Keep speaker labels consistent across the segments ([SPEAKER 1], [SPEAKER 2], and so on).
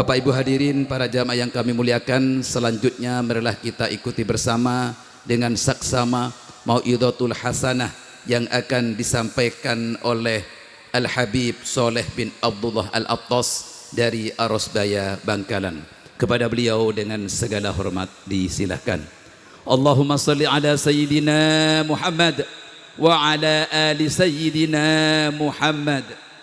[SPEAKER 1] Bapak Ibu hadirin para jamaah yang kami muliakan, selanjutnya marilah kita ikuti bersama dengan saksama mau'izatul hasanah yang akan disampaikan oleh Al-Habib Soleh bin Abdullah Al-Attas dari Arosbaya Bangkalan. Kepada beliau dengan segala hormat disilahkan. Allahumma salli ala Sayyidina Muhammad wa ala ali Sayyidina Muhammad.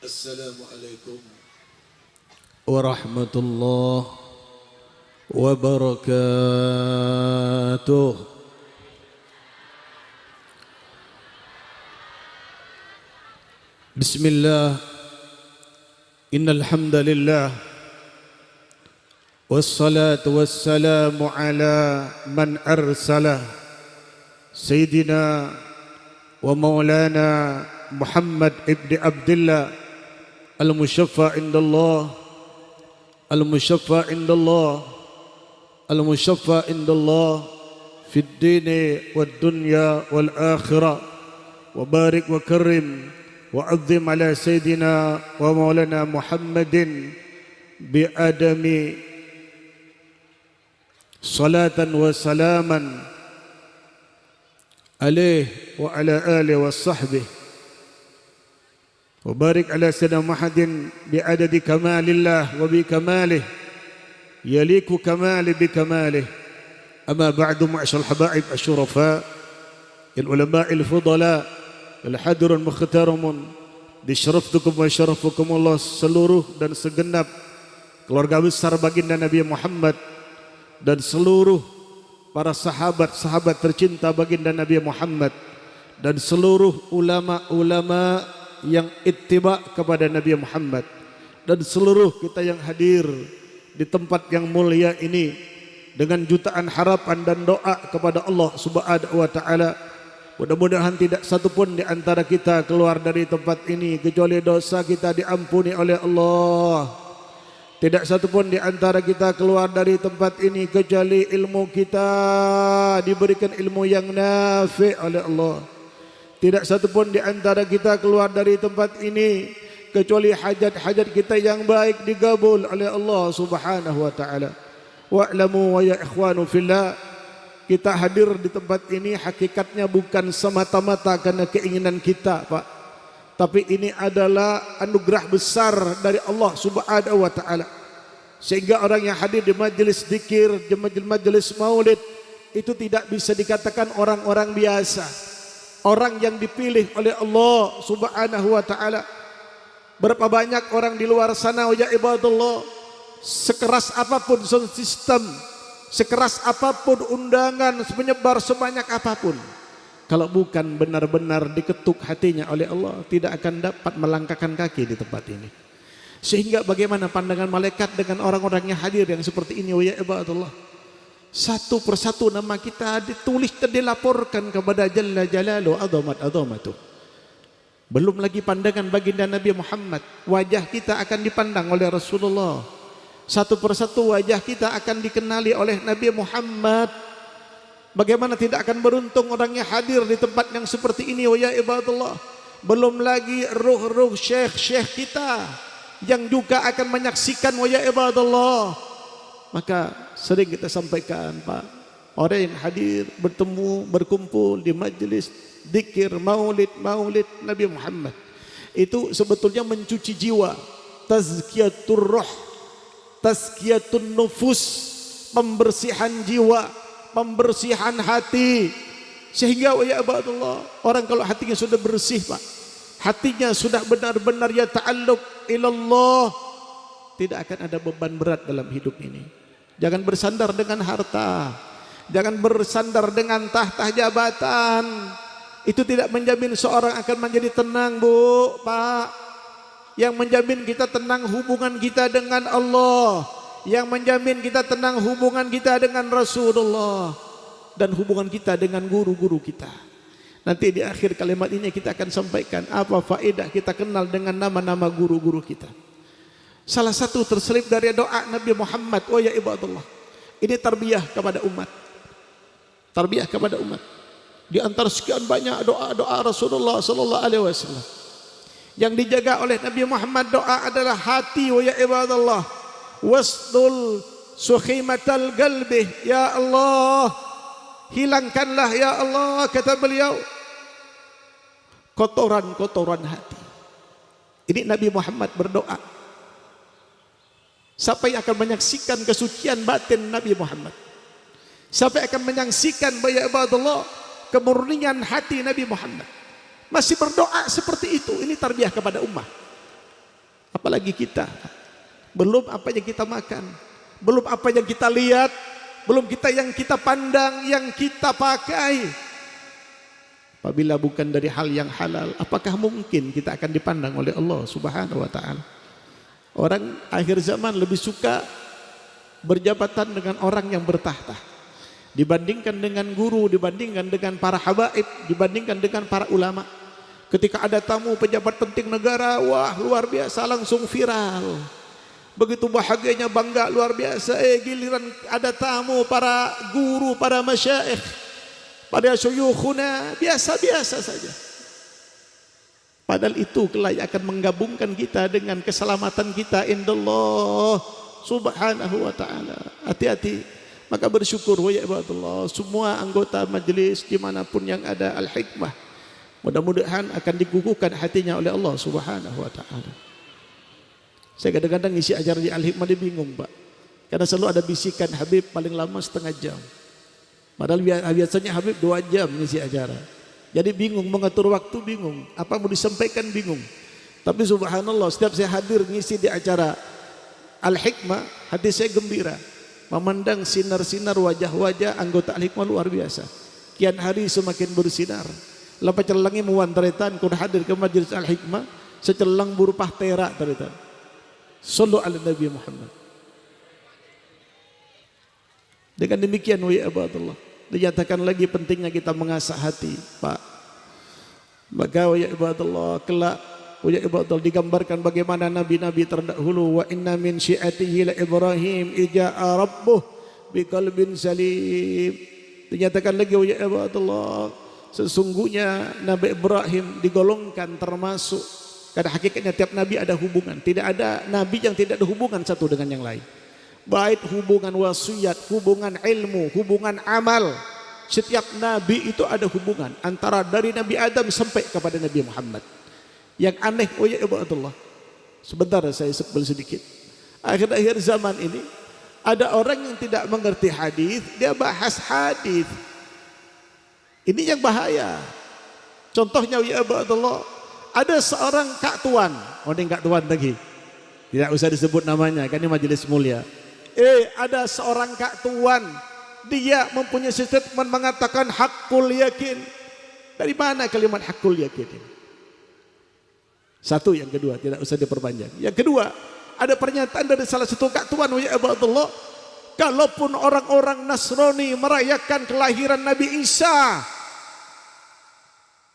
[SPEAKER 2] Assalamualaikum warahmatullahi wabarakatuh. Bismillah, innal hamdalillah wassalatu wassalamu ala man arsalah Sayyidina wa maulana Muhammad ibn Abdullah al-mushaffa indallah al-mushaffa indallah al-mushaffa indallah fid dini wad dunya wal akhirah wa barik wa karim wa azim ala sayyidina wa maulana Muhammadin bi adami salatan wa salaman alaihi wa ala alihi wa sahbihi وبارك على سيدنا محمد بعدد كمال الله وبكماله يليق كماله بكماله. أما بعد معشر الحبائب الشرفاء العلماء الفضلاء الحاضر المختارم disyaraftukum wa syarafukumullah seluruh dan segenap keluarga besar baginda Nabi Muhammad dan seluruh para sahabat-sahabat tercinta baginda Nabi Muhammad dan seluruh ulama-ulama yang ittiba kepada Nabi Muhammad dan seluruh kita yang hadir di tempat yang mulia ini dengan jutaan harapan dan doa kepada Allah Subhanahu wa taala. Mudah-mudahan tidak satu pun di antara kita keluar dari tempat ini kecuali dosa kita diampuni oleh Allah. Tidak satu pun di antara kita keluar dari tempat ini kecuali ilmu kita diberikan ilmu yang nafi' oleh Allah. Tidak satu pun di antara kita keluar dari tempat ini kecuali hajat-hajat kita yang baik digabul oleh Allah Subhanahu wa taala. Wa'lamu wa ya ikhwanu fillah, kita hadir di tempat ini hakikatnya bukan semata-mata karena keinginan kita, Pak. Tapi ini adalah anugerah besar dari Allah Subhanahu wa taala. Sehingga orang yang hadir di majelis zikir, di majelis maulid itu tidak bisa dikatakan orang-orang biasa. Orang yang dipilih oleh Allah Subhanahu wa taala. Berapa banyak orang di luar sana ya ibadallah, sekeras apapun sound system, sekeras apapun undangan, menyebar sebanyak apapun, kalau bukan benar-benar diketuk hatinya oleh Allah, tidak akan dapat melangkahkan kaki di tempat ini. Sehingga bagaimana pandangan malaikat dengan orang-orang yang hadir yang seperti ini ya ibadallah. Satu persatu nama kita ditulis dan dilaporkan kepada Jalla Jalaluhu azamatu. Belum lagi pandangan baginda Nabi Muhammad. Wajah kita akan dipandang oleh Rasulullah. Satu persatu wajah kita akan dikenali oleh Nabi Muhammad. Bagaimana tidak akan beruntung orang yang hadir di tempat yang seperti ini ya ibadallah. Belum lagi ruh-ruh syekh-syekh kita yang juga akan menyaksikan ya ibadallah. Maka sering kita sampaikan, Pak, Orang yang hadir, bertemu, berkumpul di majlis zikir, maulid Nabi Muhammad, itu sebetulnya mencuci jiwa, tazkiyatur roh, tazkiyatun nufus, pembersihan jiwa, pembersihan hati. Sehingga ya ibadallah, orang kalau hatinya sudah bersih Pak, hatinya sudah benar-benar ya ta'alluq ilallah, tidak akan ada beban berat dalam hidup ini. Jangan bersandar dengan harta, jangan bersandar dengan tahta jabatan. Itu tidak menjamin seorang akan menjadi tenang Bu, Pak. Yang menjamin kita tenang hubungan kita dengan Allah, yang menjamin kita tenang hubungan kita dengan Rasulullah, dan hubungan kita dengan guru-guru kita. Nanti di akhir kalimat ini kita akan sampaikan apa faedah kita kenal dengan nama-nama guru-guru kita. Salah satu terselip dari doa Nabi Muhammad, oh ya ibadallah, ini tarbiyah kepada umat. Tarbiyah kepada umat. Di antara sekian banyak doa-doa Rasulullah sallallahu alaihi wasallam, yang dijaga oleh Nabi Muhammad doa adalah hati, wa ya ibadallah, wasdul sukhimatal qalbi, ya Allah, hilangkanlah ya Allah, kata beliau, kotoran-kotoran hati. Ini Nabi Muhammad berdoa. Siapa yang akan menyaksikan kesucian batin Nabi Muhammad? Siapa yang akan menyaksikan ya ibadallah kemurnian hati Nabi Muhammad? Masih berdoa seperti itu. Ini tarbiyah kepada ummah. Apalagi kita, belum apa yang kita makan, belum apa yang kita lihat, belum kita yang kita pandang, yang kita pakai. Apabila bukan dari hal yang halal, apakah mungkin kita akan dipandang oleh Allah Subhanahu wa taala? Orang akhir zaman lebih suka berjabatan dengan orang yang bertahta dibandingkan dengan guru, dibandingkan dengan para habaib, dibandingkan dengan para ulama. Ketika ada tamu pejabat penting negara, wah luar biasa, langsung viral. Begitu bahagianya, bangga luar biasa. Giliran ada tamu para guru, para masyaikh, para syuyukhuna, biasa-biasa saja. Padahal itu kelak akan menggabungkan kita dengan keselamatan kita indallah subhanahu wa ta'ala. Hati-hati. Maka bersyukur ya ibadallah, semua anggota majlis dimanapun yang ada Al-Hikmah, mudah-mudahan akan dikukuhkan hatinya oleh Allah Subhanahu wa ta'ala. Saya kadang-kadang isi acara di Al-Hikmah dia bingung Pak, karena selalu ada bisikan Habib paling lama setengah jam, padahal biasanya Habib 2 jam ngisi acara. Jadi bingung, mengatur waktu bingung, apa mau disampaikan bingung. Tapi subhanallah, setiap saya hadir ngisi di acara Al-Hikmah, hati saya gembira memandang sinar-sinar wajah-wajah anggota Al-Hikmah luar biasa. Kian hari semakin bersinar. Lepas celangi muwantaretan kun hadir ke majlis Al-Hikmah, secelang berupah terak taretan. Sallu ala Nabi Muhammad. Dengan demikian wa ya ibadallah, dinyatakan lagi pentingnya kita mengasah hati, Pak. Maka wa ya ibadallah, kelak wa ya ibadallah digambarkan bagaimana nabi-nabi terdahulu. Wa inna min syi'atihi la Ibrahim ija'a rabbuh biqalbin salim. Dinyatakan lagi wa ya ibadallah, sesungguhnya Nabi Ibrahim digolongkan termasuk, karena hakikatnya tiap nabi ada hubungan. Tidak ada nabi yang tidak ada hubungan satu dengan yang lain. Baik hubungan wasiat, hubungan ilmu, hubungan amal. Setiap nabi itu ada hubungan antara dari Nabi Adam sampai kepada Nabi Muhammad. Yang aneh, oh ya ibadallah, sebentar saya sebel sedikit. Akhir-akhir zaman ini ada orang yang tidak mengerti hadis, dia bahas hadis. Ini yang bahaya. Contohnya ya ibadallah, ada seorang Kak Tuan, oh ini Kak Tuan lagi, tidak usah disebut namanya, kan ini majelis mulia. Ada seorang Kak Tuan, dia mempunyai statement mengatakan hakul yakin. Dari mana kalimat hakul yakin? Satu, yang kedua tidak usah diperpanjang. Yang kedua, ada pernyataan dari salah satu Kak Tuan ya ibadallah, kalaupun orang-orang Nasrani merayakan kelahiran Nabi Isa,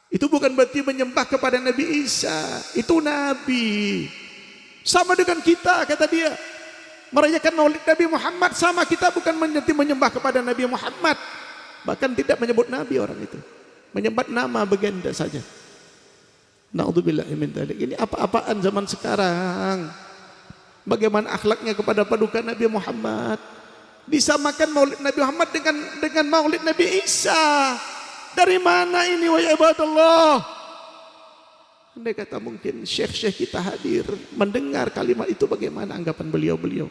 [SPEAKER 2] itu bukan berarti menyembah kepada Nabi Isa, itu Nabi. Sama dengan kita, kata dia. Merayakan maulid Nabi Muhammad sama kita, bukan menyembah kepada Nabi Muhammad. Bahkan tidak menyebut Nabi orang itu, menyebut nama baginda saja. Na'udzubillahi min dzalik. Ini apa-apaan zaman sekarang. Bagaimana akhlaknya kepada paduka Nabi Muhammad. Disamakan maulid Nabi Muhammad dengan maulid Nabi Isa. Dari mana ini wahai ibadallah? Andai kata mungkin syekh-syekh kita hadir mendengar kalimat itu, bagaimana anggapan beliau-beliau,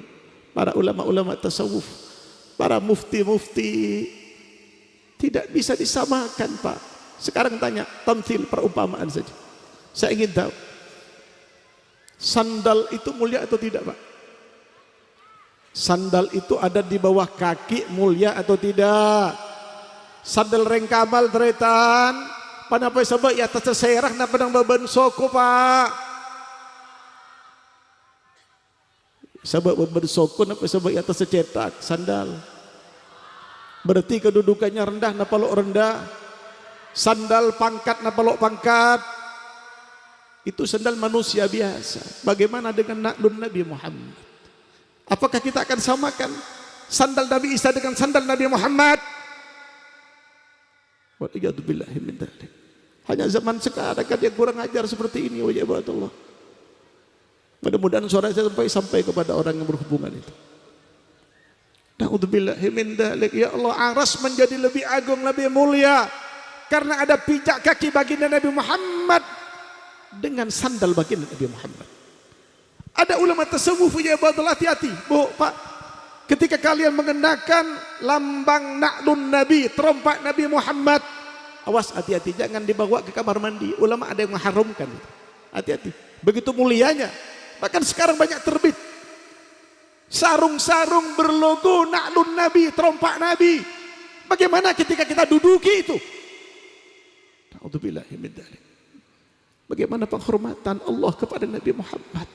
[SPEAKER 2] para ulama-ulama tasawuf, para mufti-mufti. Tidak bisa disamakan, Pak. Sekarang tanya, tamthil, perumpamaan saja. Saya ingin tahu, sandal itu mulia atau tidak, Pak? Sandal itu ada di bawah kaki, mulia atau tidak? Sandal rengkamal teretan, panapa sebab ya terserah na padang baban soko, Pak. Sebab baban soko napa sebab ya tercetak sandal. Berarti kedudukannya rendah napa lo rendah. Sandal pangkat napa lo pangkat. Itu sandal manusia biasa. Bagaimana dengan naklun Nabi Muhammad? Apakah kita akan samakan sandal Nabi Isa dengan sandal Nabi Muhammad? Waliyadzubillahi min dzalik. Hanya zaman sekarang kan yang kurang ajar seperti ini, wajah Allah. Mudah-mudahan suara saya sampai kepada orang yang berhubungan itu. Na'udzubillahi min dzalik. Ya Allah, aras menjadi lebih agung, lebih mulia karena ada pijak kaki baginda Nabi Muhammad dengan sandal baginda Nabi Muhammad. Ada ulama tasawuf, ya Allah, hati-hati, Bu, Pak. Ketika kalian mengenakan lambang naklun Nabi, terompak Nabi Muhammad, awas, hati-hati, jangan dibawa ke kamar mandi. Ulama ada yang mengharamkan itu. Hati-hati. Begitu mulianya. Bahkan sekarang banyak terbit sarung-sarung berlogo naklun Nabi, terompak Nabi. Bagaimana ketika kita duduki itu? Na'udzubillahi min dzalik. Bagaimana penghormatan Allah kepada Nabi Muhammad?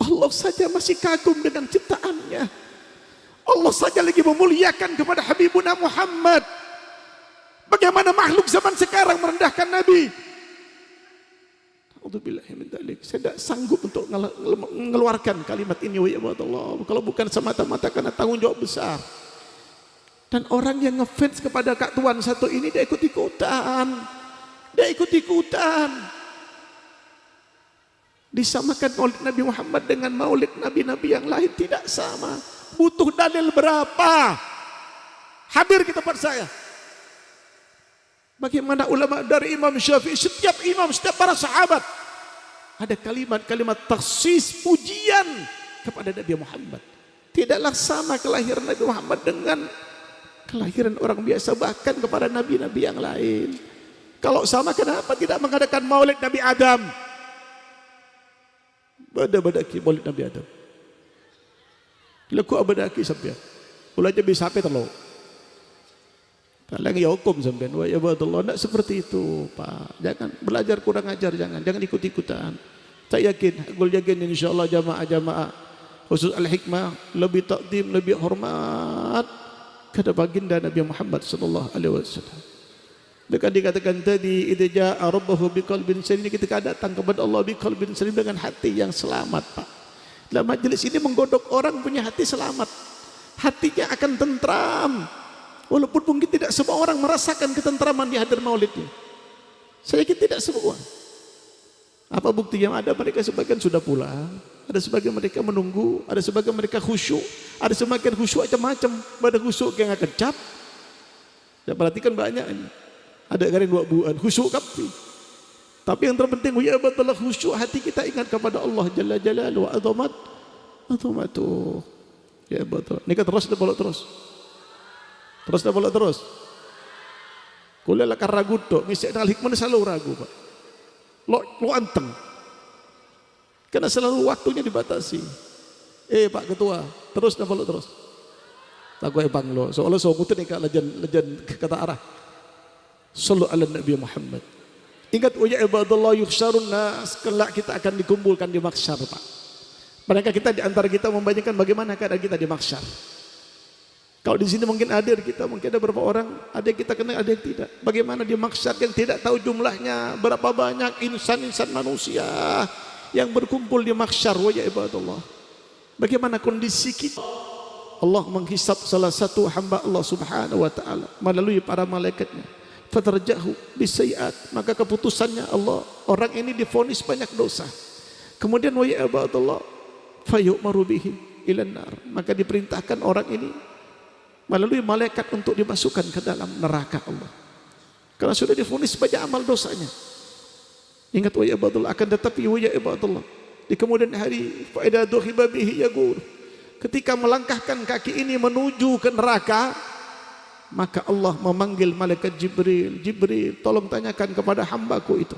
[SPEAKER 2] Allah saja masih kagum dengan ciptaannya. Allah saja lagi memuliakan kepada Habibuna Muhammad. Bagaimana makhluk zaman sekarang merendahkan Nabi? A'udzubillahi min dzalik. Saya tidak sanggup untuk mengeluarkan kalimat ini, ya Allah, kalau bukan semata-mata karena tanggung jawab besar. Dan orang yang ngefans kepada Kak Tuan satu ini, dia ikut-ikutan. Dia ikut-ikutan. Disamakan maulid Nabi Muhammad dengan maulid Nabi-Nabi yang lain, tidak sama. Butuh dalil berapa? Hadir ke tempat saya. Bagaimana ulama dari Imam Syafi'i, setiap imam, setiap para sahabat, ada kalimat-kalimat taksis pujian kepada Nabi Muhammad. Tidaklah sama kelahiran Nabi Muhammad dengan kelahiran orang biasa, bahkan kepada nabi-nabi yang lain. Kalau sama, kenapa tidak mengadakan maulid Nabi Adam? Badaki maulid Nabi Adam. Laku abadaki sampai. Ulanya bisa sampai terlalu. Kalian ya hukum sampai. Wa ya Allah, tidak seperti itu, Pak. Jangan belajar kurang ajar, jangan ikut-ikutan. Saya yakin, aku yakin insyaallah jamaah-jamaah khusus Al-Hikmah lebih takdim, lebih hormat kepada baginda Nabi Muhammad sallallahu alaihi wasallam. Dekat dikatakan tadi, idza jaa rabbahu biqalbin salim, ketika datang kepada Allah biqalbin salim, dengan hati yang selamat, Pak. Dalam majelis ini menggodok orang punya hati selamat. Hatinya akan tentram. Walaupun mungkin tidak semua orang merasakan ketentraman di hadir maulidnya. Saya yakin tidak semua. Apa buktinya? Ada mereka sebagian sudah pulang, ada sebagian mereka menunggu, ada sebagian mereka khusyuk, ada sebagian khusyuk macam-macam, pada khusyuk yang kecap. Ya, perhatikan banyak ini. Ada garing dua buan khusyuk kapi. Tapi yang terpenting, ya betul khusyuk hati kita ingat kepada Allah Jalla Jalaluhu wa azamatuh. Ya betul. Nikah terus dah bolak terus. Terus dah bolak terus. Kuliah lah ragu tu, mesti ada hikmah selalu ragu, Pak. Lo anteng. Karena selalu waktunya dibatasi. Pak Ketua, terus dah bolak terus. Tak kau bang lo. Soalnya soalnya nikah lejan kata arah. Sallu ala Nabi Muhammad. Ingat, ya ibadallah yuhsyarun nas, kelak kita akan dikumpulkan di mahsyar, Pak. Mereka kita di antara kita membayangkan bagaimana keadaan kita di mahsyar. Kalau di sini mungkin hadir kita, mungkin ada beberapa orang, ada yang kita kenal, ada yang tidak. Bagaimana di mahsyar yang tidak tahu jumlahnya, berapa banyak insan-insan manusia yang berkumpul di mahsyar, ya ibadallah. Bagaimana kondisi kita? Allah menghisap salah satu hamba Allah Subhanahu wa taala melalui para malaikatnya. Fatarjahu bisayiat, maka keputusannya Allah, orang ini divonis banyak dosa. Kemudian wa ya ibadallah fayu'maru bihi, ilan nar. Maka diperintahkan orang ini melalui malaikat untuk dimasukkan ke dalam neraka Allah. Karena sudah divonis banyak amal dosanya. Ingat wa ya ibadallah, akan tetapi wa ya ibadallah, di kemudian hari fa idza dhuhiba bihi yaqul, ketika melangkahkan kaki ini menuju ke neraka, maka Allah memanggil malaikat Jibril. Jibril, tolong tanyakan kepada hambaku itu,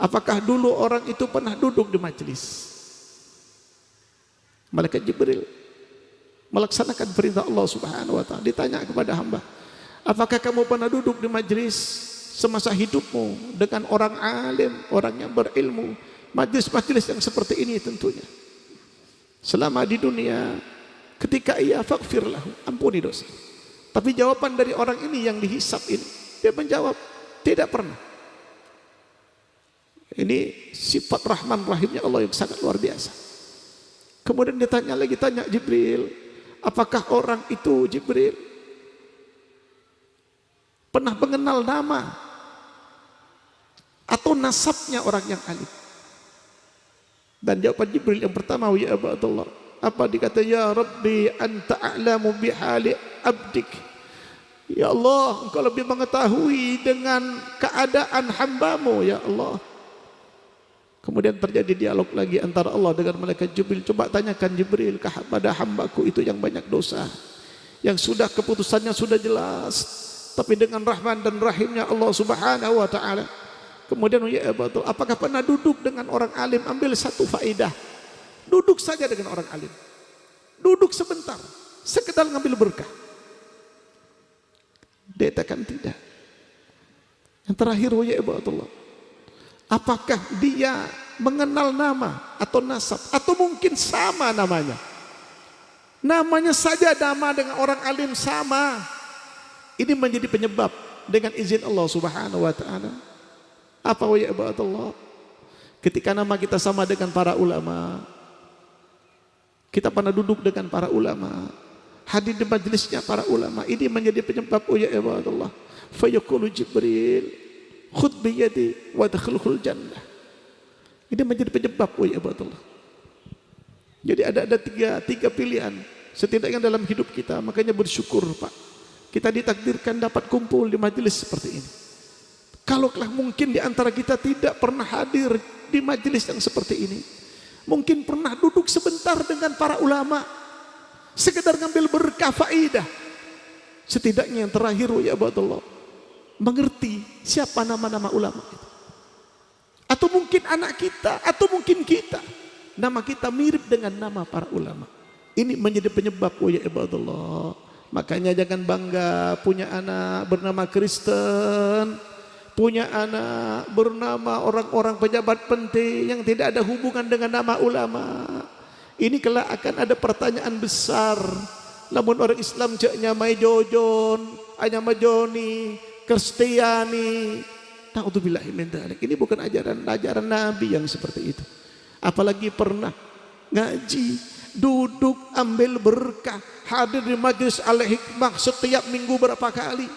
[SPEAKER 2] apakah dulu orang itu pernah duduk di majelis? Malaikat Jibril melaksanakan perintah Allah Subhanahu wa taala, ditanya kepada hamba, apakah kamu pernah duduk di majelis semasa hidupmu dengan orang alim, orang yang berilmu? Majelis-majelis yang seperti ini tentunya selama di dunia. Ketika ia faghfir lahu, ampuni dosa. Tapi jawaban dari orang ini yang dihisap ini, dia menjawab tidak pernah. Ini sifat Rahman Rahimnya Allah yang sangat luar biasa. Kemudian ditanya lagi, tanya Jibril, apakah orang itu Jibril pernah mengenal nama atau nasabnya orang yang alim? Dan jawaban Jibril yang pertama, ya Abdullah, apa dikata, ya Rabbi anta a'lamu bihali abdik, ya Allah engkau lebih mengetahui dengan keadaan hambamu ya Allah. Kemudian terjadi dialog lagi antara Allah dengan malaikat Jibril. Coba tanyakan Jibril kepada hambaku itu yang banyak dosa, yang sudah keputusannya sudah jelas, tapi dengan Rahman dan Rahimnya Allah Subhanahu wa taala. Kemudian ya betul, apakah pernah duduk dengan orang alim? Ambil satu faedah, duduk saja dengan orang alim, duduk sebentar, sekedar ngambil berkah. Dia katakan tidak. Yang terakhir ya betul, apakah dia mengenal nama atau nasab, atau mungkin sama namanya? Namanya saja nama dengan orang alim sama. Ini menjadi penyebab dengan izin Allah Subhanahu wa taala. Apa wa ya ibadallah? Ketika nama kita sama dengan para ulama, kita pernah duduk dengan para ulama, hadir di majelisnya para ulama, ini menjadi penyebab wa ya ibadallah. Fa yaqulu Jibril, khudh bi yadi wa adkhilhul jannah. Ini menjadi penyebab wa ya ibadallah. Jadi ada tiga pilihan setidaknya dalam hidup kita. Makanya bersyukur Pak, kita ditakdirkan dapat kumpul di majelis seperti ini. Kalaulah mungkin di antara kita tidak pernah hadir di majelis yang seperti ini, mungkin pernah duduk sebentar dengan para ulama, sekedar ngambil berkah faidah, setidaknya yang terakhir ya Allah, mengerti siapa nama-nama ulama itu. Atau mungkin anak kita, atau mungkin kita, nama kita mirip dengan nama para ulama. Ini menjadi penyebab ya Allah. Makanya jangan bangga punya anak bernama Kristen, punya anak bernama orang-orang pejabat penting yang tidak ada hubungan dengan nama ulama. Ini kelak akan ada pertanyaan besar. Namun orang Islam ceknya mai jojon, hanya majoni, Kristiani. Naudzubillahi min dzalik. Ini bukan ajaran Nabi yang seperti itu. Apalagi pernah ngaji, duduk ambil berkah, hadir di majelis Al-Hikmah setiap minggu berapa kali.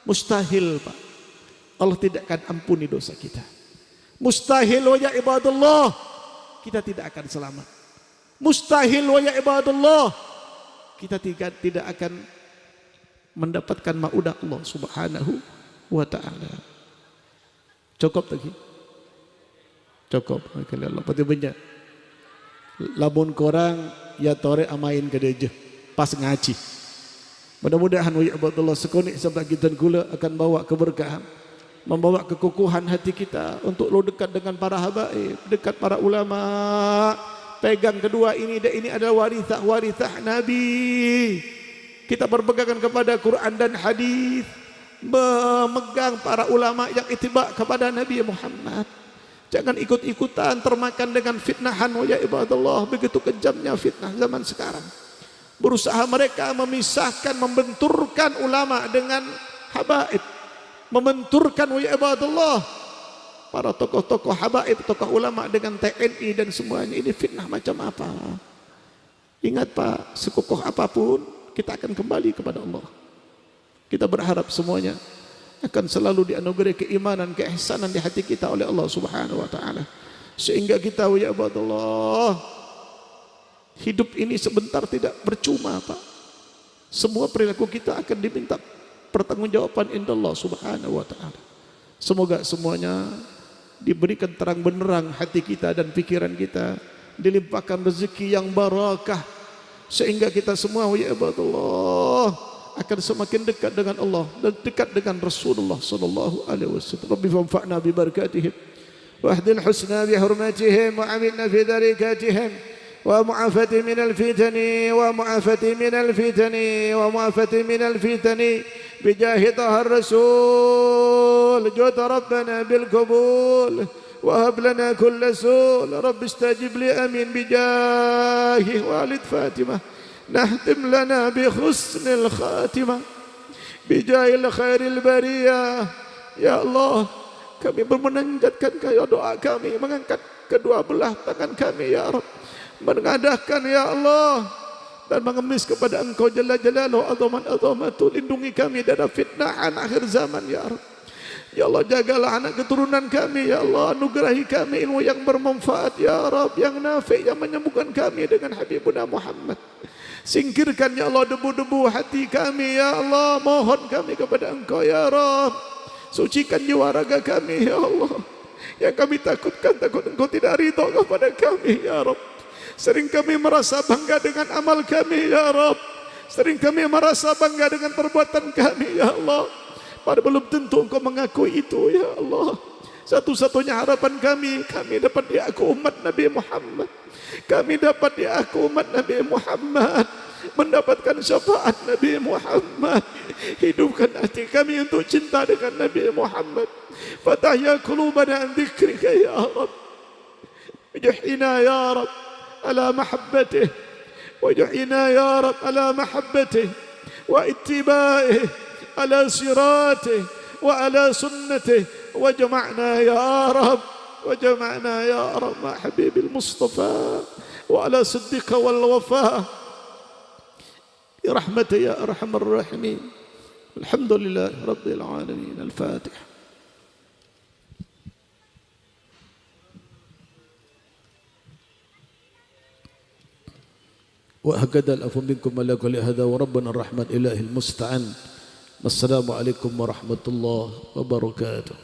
[SPEAKER 2] Mustahil Pak, Allah tidak akan ampuni dosa kita. Mustahil wa ya ibadallah, kita tidak akan selamat. Mustahil wa ya ibadallah, kita tidak akan mendapatkan maudah Allah Subhanahu wa taala. Cukup lagi. Cukup. Kalau Allah pati banyak. Lamun korang ya tore amain gedeje pas ngaji. Mudah-mudahan wa ya ibadallah sekonik sampai kita gula akan bawa keberkahan, membawa kekukuhan hati kita untuk lo dekat dengan para habaib, dekat para ulama. Pegang kedua ini adalah warithah Nabi. Kita berpegangan kepada Quran dan hadis, memegang para ulama yang ittiba kepada Nabi Muhammad. Jangan ikut-ikutan termakan dengan fitnahan wa ya ibadallah. Begitu kejamnya fitnah zaman sekarang. Berusaha mereka memisahkan, membenturkan ulama dengan habaib, membenturkan wa ya ibadallah para tokoh-tokoh habaib, tokoh ulama dengan TNI dan semuanya. Ini fitnah macam apa? Ingat Pak, sekukuh apapun kita akan kembali kepada Allah. Kita berharap semuanya akan selalu dianugerahi keimanan, keihsanan di hati kita oleh Allah Subhanahu wa taala, sehingga kita ya ibadallah Hidup ini sebentar tidak percuma, Pak. Semua perilaku kita akan diminta pertanggungjawaban inda Allah Subhanahu wa taala. Semoga semuanya diberikan terang benderang hati kita dan pikiran kita, dilimpahkan rezeki yang barakah sehingga kita semua ya ibadallah akan semakin dekat dengan Allah dan dekat dengan Rasulullah sallallahu alaihi wasallam. Rabbi fanfa'na bi barakatihim wa ahdil husna bi hurmatihim wa aminna fi darikatihim wa mu'afati min al-fitani wa mu'afati min al-fitani wa mu'afati min al-fitani bi jahi tahar rasul jud rabbana bil qabul wa hab lana kull sul rabbi istajib li amin bi jahi walid fatimah nahtim lana bi husnil khatimah bi jahil khairil bariyah. Ya Allah, kami bermunajatkan kaya doa kami, mengangkat kedua belah tangan kami ya Rabb, mengadahkan ya Allah dan mengemis kepada Engkau Jalla Jalaluhu azaman-azamatu. Lindungi kami dari fitnahan akhir zaman ya Rabb. Ya Allah, jagalah anak keturunan kami ya Allah, anugerahi kami ilmu yang bermanfaat ya Rabb, yang nafi', yang menyembuhkan kami dengan Habibuna Muhammad. Singkirkan ya Allah debu-debu hati kami ya Allah, mohon kami kepada Engkau ya Rabb. Sucikan jiwa raga kami ya Allah, yang kami takutkan takut Engkau tidak ridha kepada kami ya Rabb. Sering kami merasa bangga dengan amal kami ya Rabb, sering kami merasa bangga dengan perbuatan kami ya Allah, padahal belum tentu Engkau mengakui itu ya Allah. Satu-satunya harapan kami dapat diaku umat Nabi Muhammad, kami dapat diaku umat Nabi Muhammad, mendapatkan syafaat Nabi Muhammad. Hidupkan hati kami untuk cinta dengan Nabi Muhammad. Fatahya qulubana an dzikrika ya Rabb, waj'alna ya Rabb ala mahabbatihi, waj'alna ya Rabb ala mahabbatihi wa ittibaihi ala siratihi wa ala sunnatihi, wajma'na ya Rabb, wajma'na ya Rabb ma habibil Mustafa wa ala siddiqa wal wafa bi rahmatika ya arhamar rahimin. Alhamdulillah rabbil alamin. Al-Fatihah. وهكذا العفو منكم على كل هذا وربنا الرحمن إله المستعان. السلام عليكم ورحمة الله وبركاته.